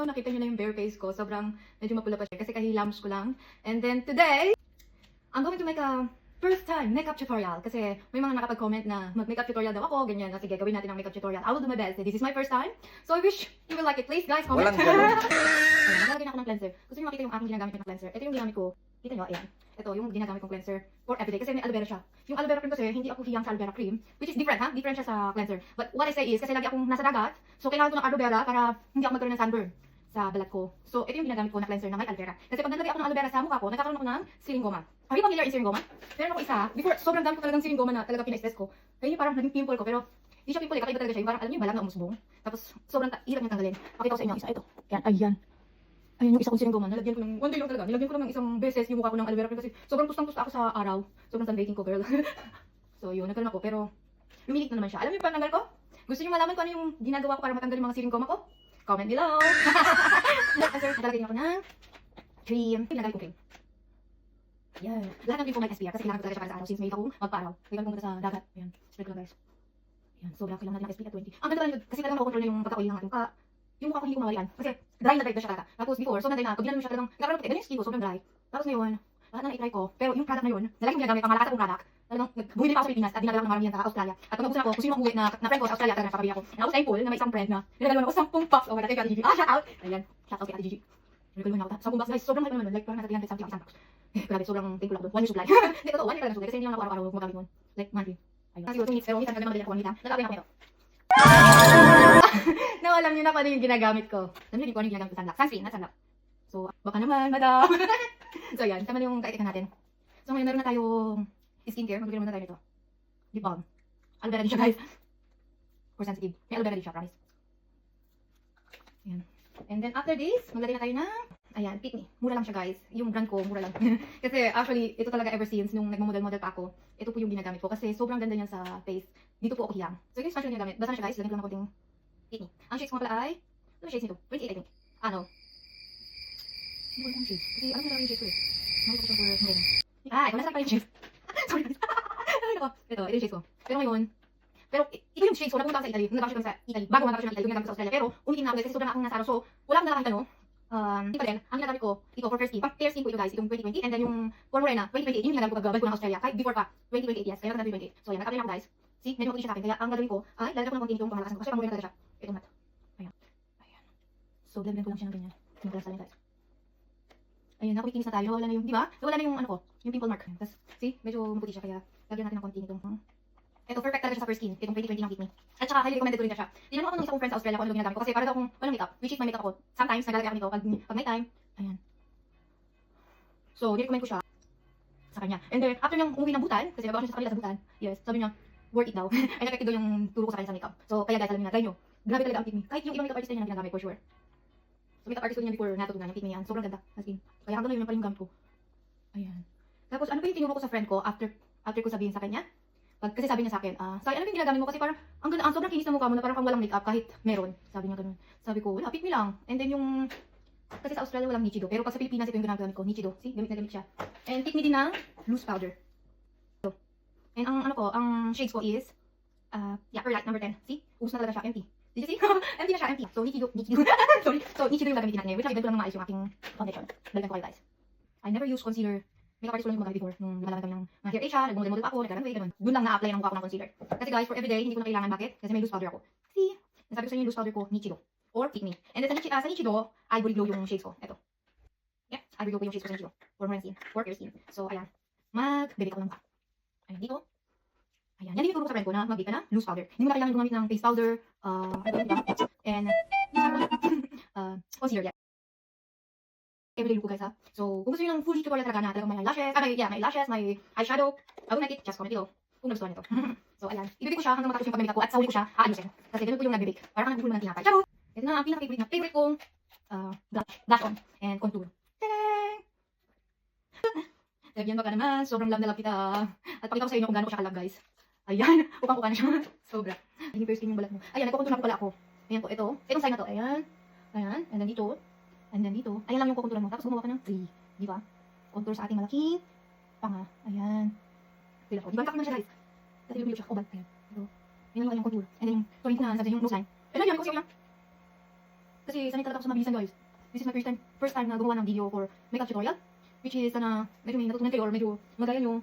nakita niyo na yung bare face ko. Sobrang medyo mapula pa siya kasi kahilams ko lang. And then today, I'm going to make a first time makeup tutorial. Kasi may mga nakapag-comment na mag-makeup tutorial daw ako, ganyan. Na sige, gawin natin ang makeup tutorial. I will do my best. This is my first time. So I wish you will like it. Please guys, comment. Walang ganun. Ayan, naglalagay na ako ng cleanser. Gusto niyo makita yung aking ginagamit na cleanser. Ito yung ginamit ko. Kita niyo, ayan. Ito yung ginagamit kong cleanser for everyday. Kasi may aloe vera siya. Yung aloe vera cream kasi, hindi ako hiyang sa aloe vera cream. Which is different, ha? Different siya sa cleanser. But what I say is, kasi lagi akong nasa dagat, so kailangan ko ng aloe vera para hindi ako magkaroon ng sunburn sa balat ko. So, ito yung ginagamit ko na cleanser na may aloe vera. Kasi pag nalagay ako ng aloe vera sa mukha ko, nagkakaroon ako ng siringoma. Are you familiar in siringoma? Meron ako isa. Before, sobrang dami ko talagang siringoma na talaga pina-stress ko. Kaya yung parang naging pimple ko, pero hindi siya pimple eh. Kakaiba talaga siya. Yung parang, alam niyo, balang na umusbong. Tapos, sobrang hirap niyang tanggalin. Pakita ko sa inyo ang isa. Ito. Yan. Ayan. Ayan yung isa kong siringoma. Nalagyan ko ng, one day lang talaga. Nilagyan ko lang ng isang beses yung mukha ko ng aloe vera cream kasi sobrang tustang-tusta ako sa araw. Sobrang sunbaking ko, girl. So, yun. Nagkaroon ako. Pero, lumilik na naman siya. Alam niyo pa ang tanggal ko? Gusto niyo malaman kung ano yung ginagawa ko para matanggal yung mga siringoma ko? Comment below. Nakalagay niyo ako ng cream. Pinagay ko cream. Yan. Lahat ng cream ko may SPF kasi kailangan ko talaga siya para sa araw since may akong magpa-araw. Kailangan pumunta sa dagat. Ayan. Spread ko lang guys. Yan. Sobrang kailangan natin ng SPF 20. Ang ganda lang yun. Kasi talagang makokontrol na yung pagka-oily ng ating mukha. Yung mukha ko hindi ko mawalian. Kasi dry na siya talaga. Tapos before, sobrang dry na. Pag ginano mo siya talagang, nakaroon ko, ganyan yung skin ko, sobrang dry. Tapos ngayon, lahat na na-try ko. Pero yung product na yun, na laging ginagamit, ang malakas akong product, talagang bumili pa ako sa Pilipinas at dinadala ko ng maramihan sa Australia. At pag nagustuhan ako, kung sino umuwi na friend ko sa Australia, talaga nakakabili ako. And I was thankful na may isang friend na dinadala ako 10 box. Oh my god, thank you Ate Gigi. Shout out! Ayan, shout out kay Ate Gigi. Nagkaluan ako. 10 box guys, sobrang mahal naman. Like parang nasa 300 something ang isang box. Grabe, sobrang thankful ako doon. 1 year supply. Hindi, totoo, 1 year talaga supply. Kasi hindi lang ako araw-araw gumagamit nun. Like, monthly. Ayun. Kasi 2 minutes, pero minsan talaga madali ako 1 minute lang. Nagkakabili ako ito. No, alam niyo na kung ano yung ginagamit ko. Alam niyo din kung ano yung ginagamit ko sunlock. Sunscreen, not sunlock. So, baka naman, madam. So, yan. Tama na yung kaitikan natin. So, ngayon meron na tayong skincare. Magbigyan muna tayo nito. Lip balm. Aloe vera din siya, guys. For sensitive. May aloe vera din siya, promise. Ayan. And then, after this, maglagay na tayo na, ayan, Pick Me. Mura lang siya, guys. Yung brand ko, mura lang. Kasi, actually, ito talaga ever since nung nagmamodel-model pa ako, ito po yung ginagamit ko. Kasi, sobrang ganda niyan sa face. Dito po ako hiyang. So, yung expansion ginagamit. Basta na siya, guys. Lagyan ko lang ng konting Pick Me. Ang shades ko pala ay, ano shades nito? 28, I think. Ano? Hindi ko alam kung shades. Kasi, alam mo talaga yung shades ko eh. Nakita ko siya for ngayon. Ah, ito nasa pa yung shades. Sorry, guys. Ay, ako. Ito yung shades ko. Pero ngayon, ito yung shades ko. Napunta ako sa Italy. Nung nagpasya kami sa Italy. Bago magpasya ng Italy, yung ginagamit ko sa Australia. Pero, umitin na ako guys kasi sobrang akong nasa araw. So, wala akong dala kahit ano. Hindi pa din. Ang ginagamit ko, ito for fair skin. Fair skin ko ito guys, itong 2020. And then yung for morena, 2028. Yung ginagamit ko pag balik ko ng Australia. Kahit before pa, 2028 yes. Kaya naganda 2028. So, yan. Nag-apply na ako guys. See, medyo maputi siya sa akin. Kaya ang gagawin ko, ay, lalagyan ko ng konti nitong pangmalakasan ko. Kasi pang morena talaga siya. Ito mat. Ayan. Ayan. So, blend ko lang siya ng ganyan. Sinaglas lang guys. Ayun, nakukikinis na tayo. Wala na yung, di ba? So, wala na yung ano ko, yung pimple mark. Tapos, see, medyo maputi siya. Kaya, lagyan natin ng konti nitong, ito, perfect talaga siya sa first skin. Itong 2020 ng Pick Me. At saka, highly recommended ko rin siya. Tinanong ako ng isa kong friend sa Australia kung ano ginagamit ko. Kasi para daw akong walang makeup, which is my makeup ako. Sometimes, naglalagay ako nito pag may time. Ayan. So, nirecommend ko siya sa kanya. And then, after niyang umuwi ng Bhutan, kasi nabaka siya sa kanila sa Bhutan, yes, sabi niya, worth it daw. Ay, effective daw yung turo ko sa kanya sa makeup. So, kaya guys, alam niyo na, try nyo. Grabe talaga ang Pick Me. Kahit yung ibang makeup artist na yun ang ginagamit, for sure. So, makeup artist ko niya before natutunan, yung Pick Me yan. Sobrang ganda. As in, kaya hanggang ngayon pa rin yung gamit ko. Ayan. Tapos, ano pa yung tinuro ko sa friend ko after ko sabihin sa kanya? Kasi sabi niya sa akin, sorry, ano yung ginagamit mo? Kasi parang, ang ganda, sobrang kinis na mukha mo na parang kang walang makeup kahit meron. Sabi niya ganun. Sabi ko, wala, Pick Me lang. And then yung, kasi sa Australia walang Nichido. Pero pag sa Pilipinas, ito yung ginagamit ko, Nichido. See, gamit na gamit siya. And Pick Me din ng loose powder. So, and ang ano ko, ang shades ko is, yeah, Perlite number 10. See? Ubus na talaga siya, empty. Did you see? Empty na siya, empty. So, Nichido. Sorry. So, Nichido yung gagamitin natin ngayon. Wait lang, ibalik ko lang maayos yung aking foundation. Balikan ko kayo guys. I never use concealer. Makeup artist ko lang yung gumagamit before. Nung lumalabas kami ng mga hair Asia, nag-model pa ako, nag-runway, ganun. Doon lang na-apply ng mukha ko ng concealer. Kasi guys, for everyday, hindi ko na kailangan. Bakit? Kasi may loose powder ako. See? Nasabi ko sa inyo yung loose powder ko, Nichido. Or Pick Me. And then sa Nichido, Ivory Glow yung shades ko. Ito. Yeah, Ivory Glow ko yung shades ko sa Nichido. For my skin. For fair skin. So, ayan. Mag-bebek ako ng mukha. Ayan, dito. Ayan. Yan din yung turo ko sa friend ko na mag-bake ka na loose powder. Hindi mo na kailangan gumamit ng face powder, and concealer. Yeah. Everyday look ko guys ha. So, kung gusto niyo ng fully tutorial talaga na talagang may lashes, may eyeshadow, I will make it, just comment below kung nagustuhan nito. So, ayan. Ibibig ko siya hanggang matapos yung pag-makeup ko at sa huli ko siya aayusin. Kasi ganun po yung nag-bake. Para kang nagbubulong ng tinapay. Charo! Ito na ang pinaka-favorite kong blush on and contour. Tadang! Lagyan baka naman. Sobrang love na love kita. At pakita ko sa inyo kung gaano ko siya kalab guys. Ayan. Upang-upa na siya. Sobra. Hindi first skin yung balat mo. Ayan. Nagkukontour na po pala ako. Ayan po. Ito. Itong side na to. Ayan. Ayan. And then dito. And then dito, ayan lang yung kukonturan mo. Tapos gumawa ka ng 3. Di ba? Contour sa ating malaking panga. Ayan. Pila ko. Di ba? Kakak na siya guys. Kasi lumilip siya. Obal. Ayan. Ito. Ayan lang yung contour. And then yung torrent na sabi yung nose line. Ayan yan. Kasi yung Kasi sanay talaga ako sa mabilisan guys. This is my first time na gumawa ng video for makeup tutorial. Which is sana medyo may natutunan kayo or medyo magaya nyo.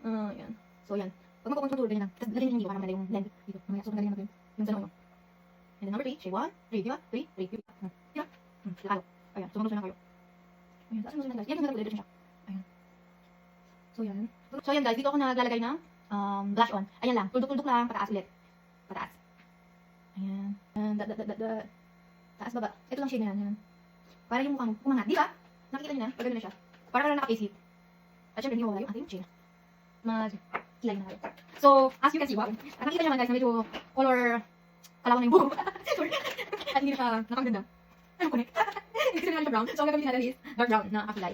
Yan. So yan. Pag magpo-contour, ganyan lang. Tapos lagyan nyo yung hindi ko para maganda yung blend dito. Mamaya, so magaling natin yung sa ano. And then number 3, shade 1, ready, diba? 3, ready, diba? Diba? Sila kayo. Ayan, so manusun lang kayo. Ayan, taas manusun lang guys. Yan yung nagulay siya. Ayan. So yan. So yan guys, dito ako naglalagay ng blush on. Ayan lang, tuldok-tuldok lang, pataas ulit. Pataas. Ayan. And taas baba. Ito lang shade na yan. Ayan. Para yung mukha mo, umangat. Di ba? Nakikita nyo na? Pag gano'n na siya. Para na naka-face heat. At syempre, hindi mawala yung ating chin. Mag-kilay na tayo. So, as you can see, wow. At nakita nyo naman guys, na medyo color kalawan na yung buhok. Sorry. At hindi na siya nakaganda. Ano connect? Hindi kasi naman siya brown. So, ang gagawin natin is dark brown na kilay.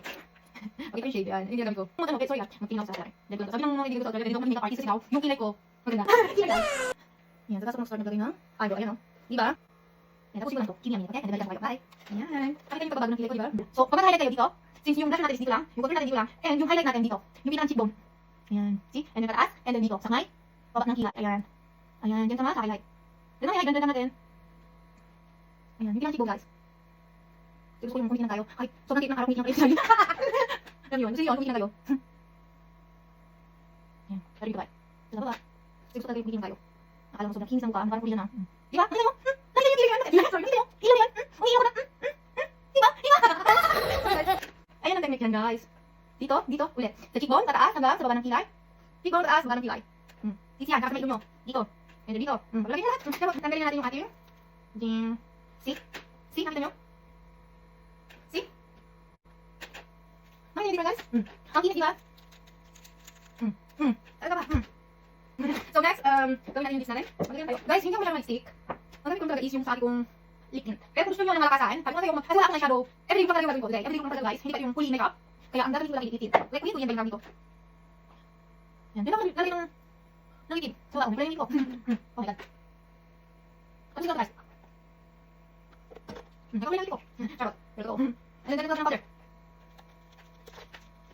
Pakita yung shade yan. Yung gagawin ko. Okay, sorry magpinaw sa akin. Sabi ng mga hindi ko sa ganito ako makeup artist kasi daw, yung kilay ko, maganda. Kilay. Yan, so tapos start na gawin ng eyebrow. Ayan o. Diba? Yan, tapos siguro na ito. Kimi namin. Okay? And then balik tayo. Bye. Ayan. Pakita yung pagbabago ng kilay ko, diba? So, pag-highlight kayo dito, since yung blush natin is dito lang, yung contour natin dito lang, and yung highlight natin dito, yung pinang cheekbone. Ayan. See? And then pataas, and then dito. Sa ngay, baba ng kilay. Ayan. Ayan. Diyan sa highlight. Then ang highlight, ganda natin. Ayan. Yung pinang cheekbone, guys. So, gusto ko yung kumitin lang tayo. Ay, sobrang cake ng araw, kumitin lang kayo sa akin. Alam yun. Kasi yun, kumitin lang tayo. Ayan. Pero dito, guys. Sa baba. So, gusto talaga yung kumitin lang tayo. Akala mo sobrang kinis ng mukha. Parang kumitin na. Diba? Nakita mo? Nakita yung kilay ko yan. Sorry, nakita mo? Ilaw yan. Umiiyak ko na. Diba? Diba? Ayan ang technique yan, guys. Dito, dito, ulit. Sa cheekbone, pataas, hanggang sa baba ng kilay. Cheekbone, pataas, baba ng kilay. Sisihan, saka sa may ilong nyo. Dito. And then dito. Paglagay na lahat. Pero, tanggalin natin yung ating. See? See? Nakita nyo? See? Nakita nyo, diba, guys? Ang kinis, diba? Talaga ba? So, next, gawin natin yung lips natin. Maglagay tayo. Guys, hindi ako masyadong mag-stick. Ang gamit ko talaga is yung sa akin kong lip tint. Pero kung gusto nyo ng malakasan, sabi ko na kayo, kasi wala akong eyeshadow. Everything ko talaga yung gagawin ko today. Everything ko talaga, guys. Hindi pa yung fully makeup. Kaya ang gagawin ko lang yung lip tint. Like, ko yan ba yung gamit ko? Yan. Diba, lagay ng lip tint. So, wala ko. Lagay yung lip ko. Oh my god. Kasi ko, guys. Nagawin lang yung lip ko. Charot. Pero ko. And then, gagawin ng powder.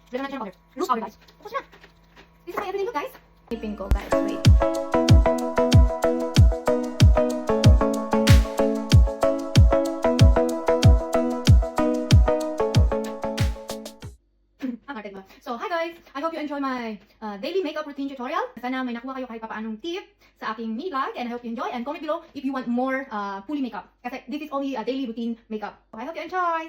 Lagyan natin ng powder. Loose powder, guys. Tapos na. This is my everyday look, guys. Lipin ko, guys. Wait. So, hi guys! I hope you enjoy my daily makeup routine tutorial. Sana may nakuha kayo kahit papaanong tip sa aking mini vlog, and I hope you enjoy, and comment below if you want more fully makeup. Kasi this is only a daily routine makeup. So, I hope you enjoy!